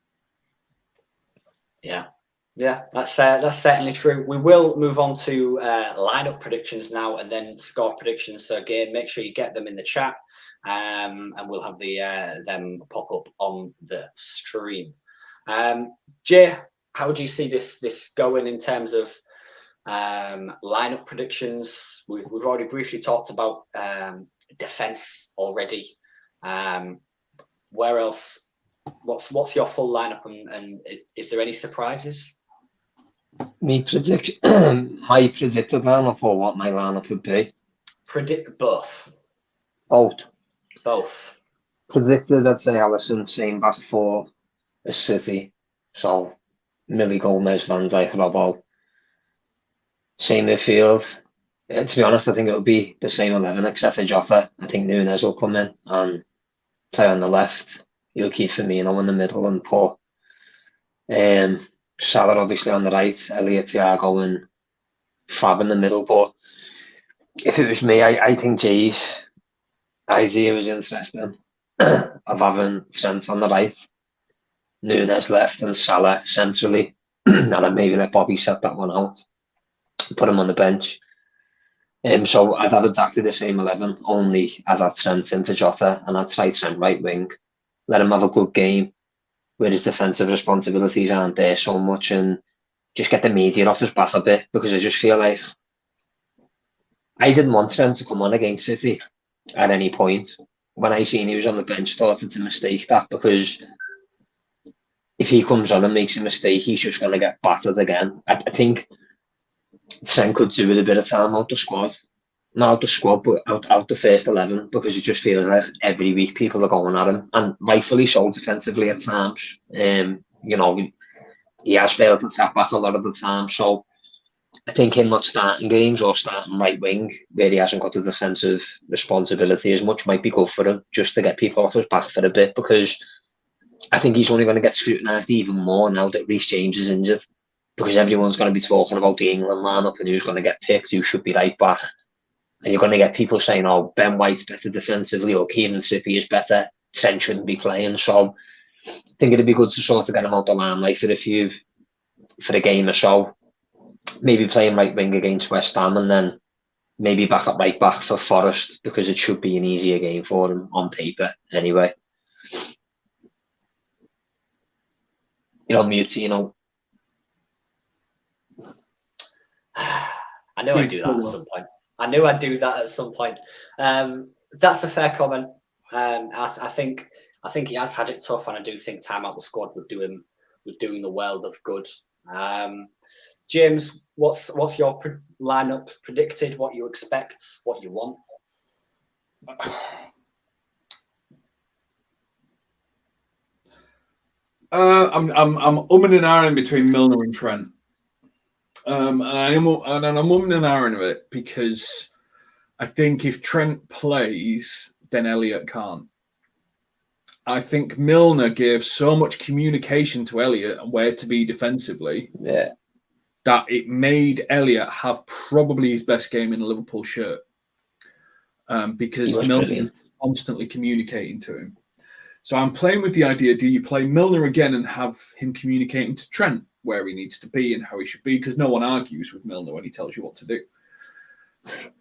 Yeah, that's certainly true. We will move on to lineup predictions now, and then score predictions. So again, make sure you get them in the chat, and we'll have them pop up on the stream. Jay, how would you see this going in terms of lineup predictions? We've already briefly talked about defense already. Where else? What's your full lineup, and is there any surprises? My predicted lineup, or what my lineup would be? Predict both. Both. Predicted, I'd say Alisson, same back 4 as City. So Millie Gomez, Van Dijk, Robbo. Same midfield. To be honest, I think it'll be the same 11 except for JOTA. I think Nunes will come in and play on the left. He'll keep Firmino in the middle and put Salah obviously on the right, LFCTR and Fab in the middle. But if it was me, I think Jay's idea was interesting of having Trent on the right, Nunes left, and Salah centrally, and then maybe let Bobby set that one out, put him on the bench. So I'd have exactly the same 11, only I'd have Trent into JOTA, and I'd try Trent right wing, let him have a good game where his defensive responsibilities aren't there so much, and just get the media off his back a bit, because I just feel like I didn't want Trent to come on against City at any point. When I seen he was on the bench, I thought it's a mistake, that, because if he comes on and makes a mistake, he's just going to get battered again. I think Trent could do with a bit of time out the squad. Not out the squad, but out the first 11, because it just feels like every week people are going at him, and rightfully so defensively at times. You know, he has failed to tap back a lot of the time, so I think him not starting games or starting right wing where he hasn't got the defensive responsibility as much might be good for him, just to get people off his back for a bit, because I think he's only going to get scrutinised even more now that Reece James is injured, because everyone's going to be talking about the England lineup and who's going to get picked, who should be right back. And you're going to get people saying, oh, Ben White's better defensively, or Kieran Trippier is better, Trent shouldn't be playing. So I think it'd be good to sort of get him out the limelight for a game or so. Maybe playing right wing against West Ham, and then maybe back up right back for Forest, because it should be an easier game for him on paper anyway. You're on mute, Tino. I knew I'd do that at some point. That's a fair comment. I think he has had it tough, and I do think time out the squad would do him the world of good. James, what's your lineup predicted? What you expect? What you want? I'm umming and ahhing between Milner and Trent. And I'm umming and ahhing of it because I think if Trent plays, then Elliott can't. I think Milner gave so much communication to Elliott and where to be defensively that it made Elliott have probably his best game in a Liverpool shirt, because Milner was constantly communicating to him. So I'm playing with the idea, do you play Milner again and have him communicating to Trent where he needs to be and how he should be? Because no one argues with Milner when he tells you what to do.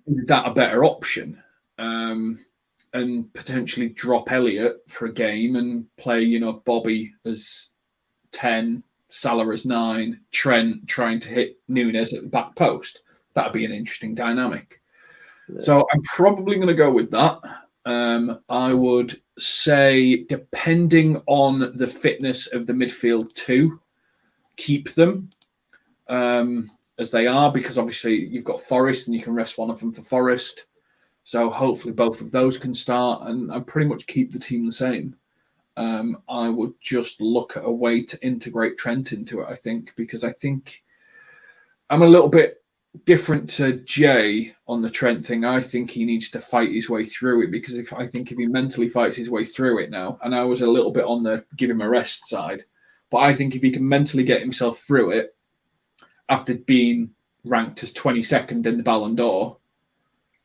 Is that a better option? And potentially drop Elliott for a game and play, Bobby as 10, Salah as 9, Trent trying to hit Nunes at the back post. That'd be an interesting dynamic. Yeah. So I'm probably going to go with that. I would say, depending on the fitness of the midfield too, keep them as they are, because obviously you've got Forest and you can rest one of them for Forest. So hopefully both of those can start, and I pretty much keep the team the same. I would just look at a way to integrate Trent into it, I think, because I think I'm a little bit different to Jay on the Trent thing. I think he needs to fight his way through it, because if he mentally fights his way through it now, and I was a little bit on the give him a rest side, but I think if he can mentally get himself through it after being ranked as 22nd in the Ballon d'Or,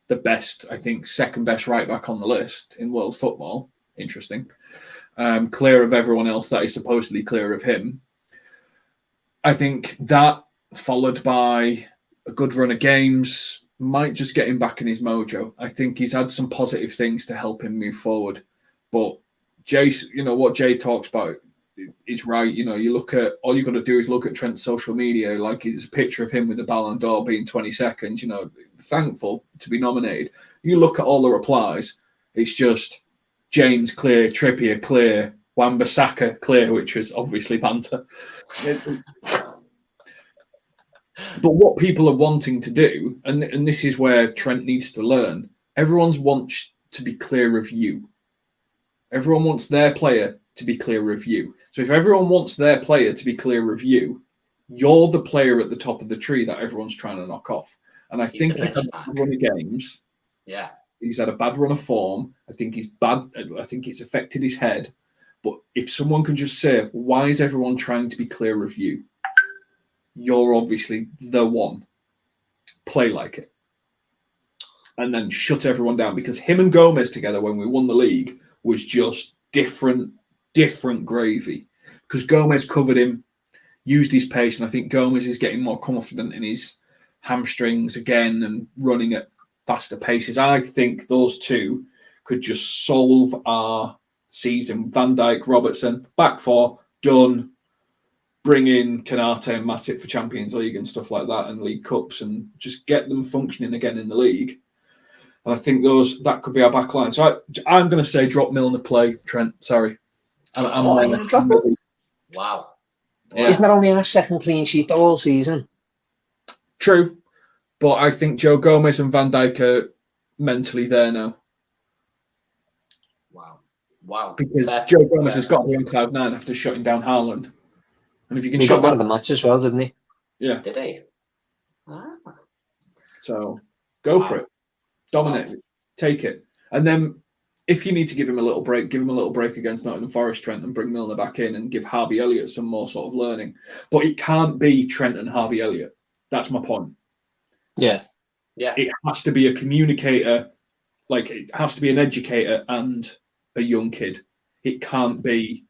the best, I think, second best right back on the list in world football. Interesting. Clear of everyone else that is supposedly clear of him. I think that, followed by a good run of games, might just get him back in his mojo. I think he's had some positive things to help him move forward. But Jay, what Jay talks about is right. You look at, all you got to do is look at Trent's social media. Like, it's a picture of him with the Ballon d'Or being 22nd, thankful to be nominated. You look at all the replies, it's just James clear, Trippier clear, Wan-Bissaka clear, which was obviously banter. But what people are wanting to do, and this is where Trent needs to learn, everyone wants to be clear of you. Everyone wants their player to be clear of you. So if everyone wants their player to be clear of you, you're the player at the top of the tree that everyone's trying to knock off. And I think he's had a bad run of games. Yeah. He's had a bad run of form. I think he's bad. I think it's affected his head. But if someone can just say, why is everyone trying to be clear of you? You're obviously the one. Play like it. And then shut everyone down. Because him and Gomez together, when we won the league, was just different gravy. Because Gomez covered him, used his pace, and I think Gomez is getting more confident in his hamstrings again and running at faster paces. I think those two could just solve our season. Van Dijk, Robertson, back four, done. Bring in Kanate and Matip for Champions League and stuff like that, and League Cups, and just get them functioning again in the league. And I think that could be our back line. So I'm going to say drop Milner, play Trent. Sorry. I'm going to drop him. Wow. Yeah. Isn't that only our second clean sheet all season? True. But I think Joe Gomez and Van Dijk are mentally there now. Wow. Because Joe Gomez has got to be on cloud 9 after shutting down Haaland. And if you can He shut got one down of the match as well, didn't he? Yeah. Did he? Ah. So go for it. Dominate it. Take it. And then if you need to give him a little break, give him a little break against Nottingham Forest, Trent, and bring Milner back in and give Harvey Elliott some more sort of learning. But it can't be Trent and Harvey Elliott. That's my point. Yeah. It has to be a communicator, like it has to be an educator and a young kid. It can't be.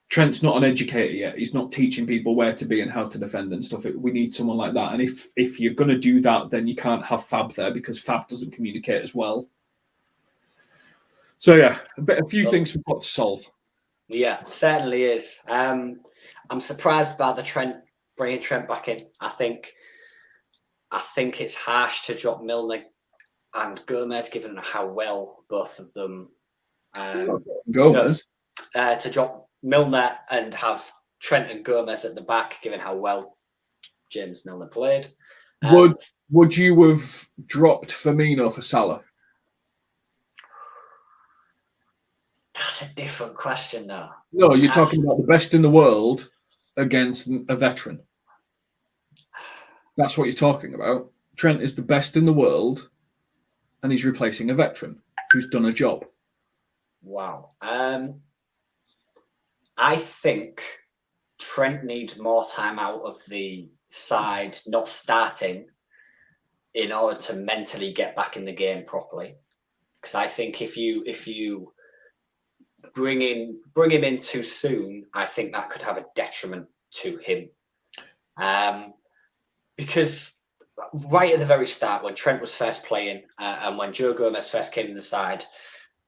Trent's not an educator yet. He's not teaching people where to be and how to defend and stuff. We need someone like that. And if you're going to do that, then you can't have Fab there because Fab doesn't communicate as well. So yeah, a few things we've got to solve. Yeah, certainly is. I'm surprised by bringing Trent back in. I think it's harsh to drop Milner and Gomez, given how well both of them. Gomez to drop Milner and have Trent and Gomez at the back, given how well James Milner played. Would you have dropped Firmino for Salah? That's a different question, though. No, you're talking about the best in the world against a veteran. That's what you're talking about. Trent is the best in the world, and he's replacing a veteran who's done a job. Wow. I think Trent needs more time out of the side, not starting, in order to mentally get back in the game properly. Because I think if you bring him in too soon, I think that could have a detriment to him. Because right at the very start, when Trent was first playing and when Joe Gomez first came in the side,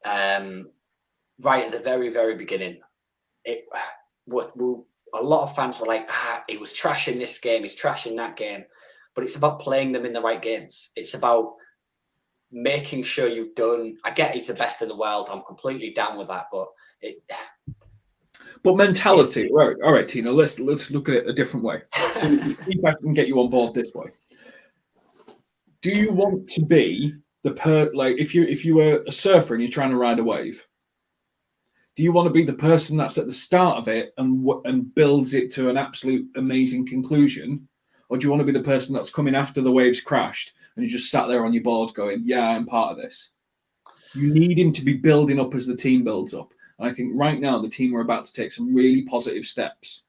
right at the very, very beginning, a lot of fans were like, he was trashing this game, he's trashing that game. But it's about playing them in the right games. It's about making sure you've done. I get he's the best in the world. I'm completely down with that. But mentality, right? All right, Tino. Let's look at it a different way. So if I can get you on board this way, do you want to be if you were a surfer and you're trying to ride a wave? Do you want to be the person that's at the start of it and builds it to an absolute amazing conclusion? Or do you want to be the person that's coming after the waves crashed and you just sat there on your board going, yeah, I'm part of this? You need him to be building up as the team builds up. And I think right now the team are about to take some really positive steps.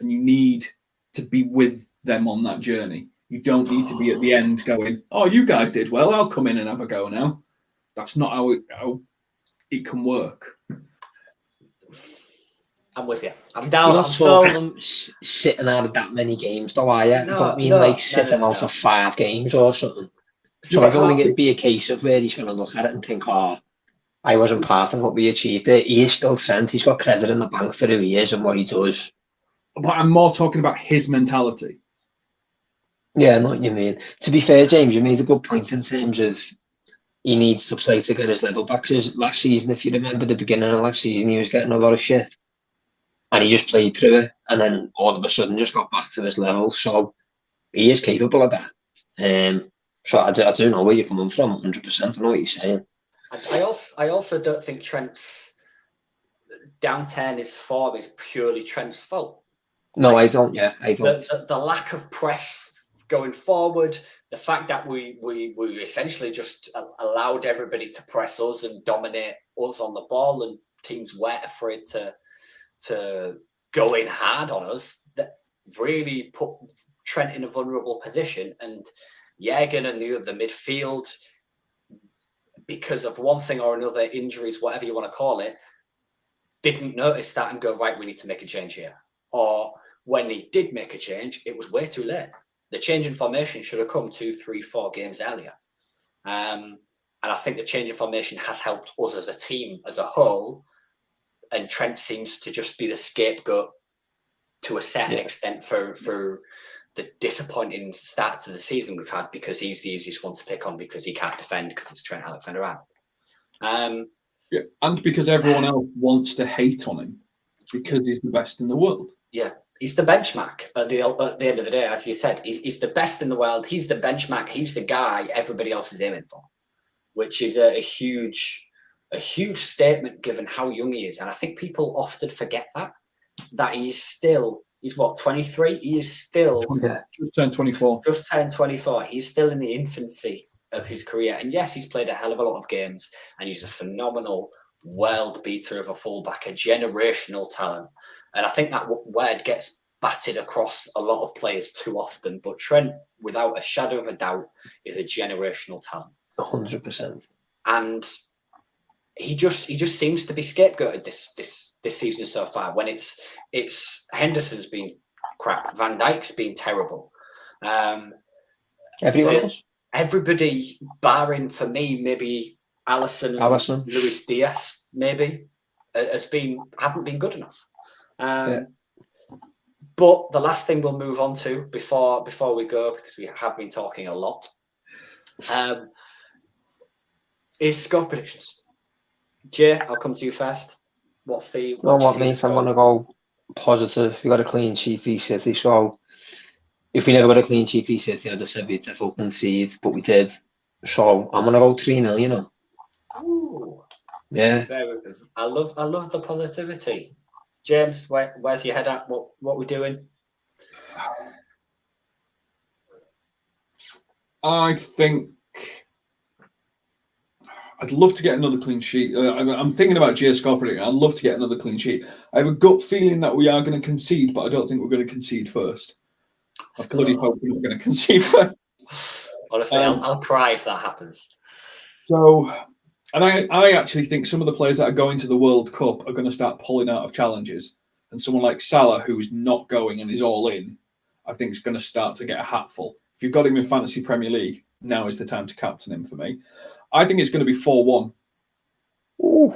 And you need to be with them on that journey. You don't need to be at the end going, oh, you guys did well, I'll come in and have a go now. That's not how it can work. I'm with you. I'm down. You're not talking them sitting out of that many games, though, are you? I don't mean sitting out of 5 games or something. So I don't think it'd be a case of where he's going to look at it and think, I wasn't part of what we achieved. He is still Trent. He's got credit in the bank for who he is and what he does. But I'm more talking about his mentality. Yeah, I know what you mean. To be fair, James, you made a good point in terms of he needs to play to get his level back. Last season, if you remember the beginning of last season, he was getting a lot of shit. And he just played through it, and then all of a sudden just got back to his level. So he is capable of that. So I do know where you're coming from, 100%. I know what you're saying. I also don't think Trent's downturn his form is purely Trent's fault. No, I don't. Yeah, I don't. The lack of press going forward, the fact that we essentially just allowed everybody to press us and dominate us on the ball, and teams were afraid to go in hard on us, that really put Trent in a vulnerable position. And Jürgen and the midfield, because of one thing or another, injuries, whatever you want to call it, didn't notice that and go, right, we need to make a change here. Or when he did make a change, it was way too late. The change in formation should have come 2, 3, 4 games earlier. And I think the change in formation has helped us as a team, as a whole. And Trent seems to just be the scapegoat to a certain extent for the disappointing start to the season we've had because he's the easiest one to pick on because he can't defend because it's Trent Alexander-Arnold. Yeah, and because everyone else wants to hate on him because he's the best in the world. Yeah, he's the benchmark at the end of the day, as you said. He's the best in the world. He's the benchmark. He's the guy everybody else is aiming for, which is a huge statement given how young he is. And I think people often forget that he's what, 23? He is still just turned 24. Just turned 24. He's still in the infancy of his career. And yes, he's played a hell of a lot of games, and he's a phenomenal world beater of a fullback, a generational talent. And I think that word gets batted across a lot of players too often. But Trent, without a shadow of a doubt, is a generational talent. 100%. And he just seems to be scapegoated this season so far. When it's Henderson's been crap, Van Dijk's been terrible. Everybody, barring for me, maybe Alisson, Luis Diaz, maybe haven't been good enough. But the last thing we'll move on to before we go, because we have been talking a lot, is score predictions. Jay, I'll come to you first. I'm going to go positive. We got a clean sheet v City, so if we never got a clean sheet v City, I'd have said we'd definitely concede, but we did. So I'm going to go 3-0, you know. Ooh. Yeah. I love the positivity. James, where's your head at? What we doing? I think I'd love to get another clean sheet. I'm thinking about Jay's score prediction. I'd love to get another clean sheet. I have a gut feeling that we are going to concede, but I don't think we're going to concede first. I bloody hope we're not going to concede first. Honestly, I'll cry if that happens. So, and I actually think some of the players that are going to the World Cup are going to start pulling out of challenges. And someone like Salah, who's not going and is all in, I think is going to start to get a hatful. If you've got him in Fantasy Premier League, now is the time to captain him for me. I think it's going to be 4-1. Ooh.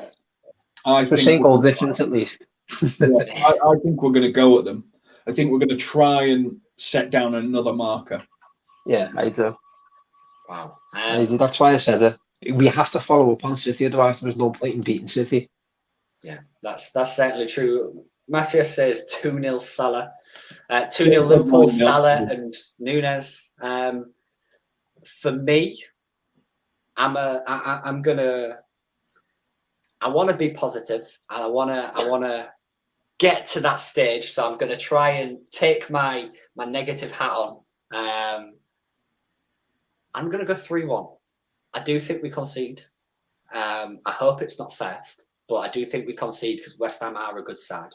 I think goal difference at least. I think we're going to go at them. I think we're going to try and set down another marker. Yeah, I do. Wow. That's why I said it. We have to follow up on City, otherwise there's no point in beating City. Yeah, that's certainly true. Matty says 2-0 Salah. 2-0 Liverpool, Salah and Nunes. For me, I want to be positive, and I want to get to that stage. So I'm going to try and take my negative hat on. I'm going to go 3-1. I do think we concede. I hope it's not first, but I do think we concede because West Ham are a good side.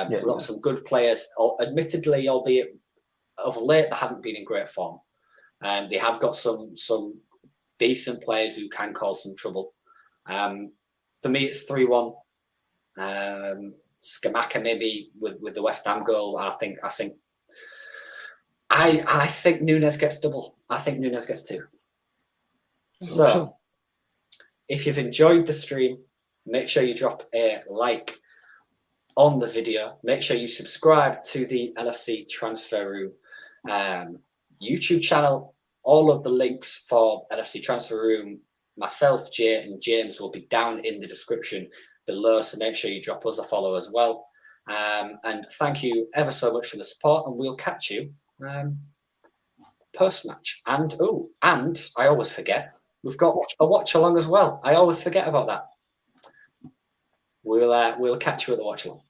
We've got some good players, admittedly, albeit of late they haven't been in great form. They have got some decent players who can cause some trouble. For me, it's 3-1. Skamaka maybe with the West Ham goal. I think Nunes gets double. I think Nunes gets 2. So, if you've enjoyed the stream, make sure you drop a like on the video. Make sure you subscribe to the LFC Transfer Room YouTube channel. All of the links for LFC Transfer Room, myself, Jay, and James will be down in the description below. So make sure you drop us a follow as well. And thank you ever so much for the support. And we'll catch you post-match. And I always forget, we've got a watch along as well. I always forget about that. We'll catch you at the watch along.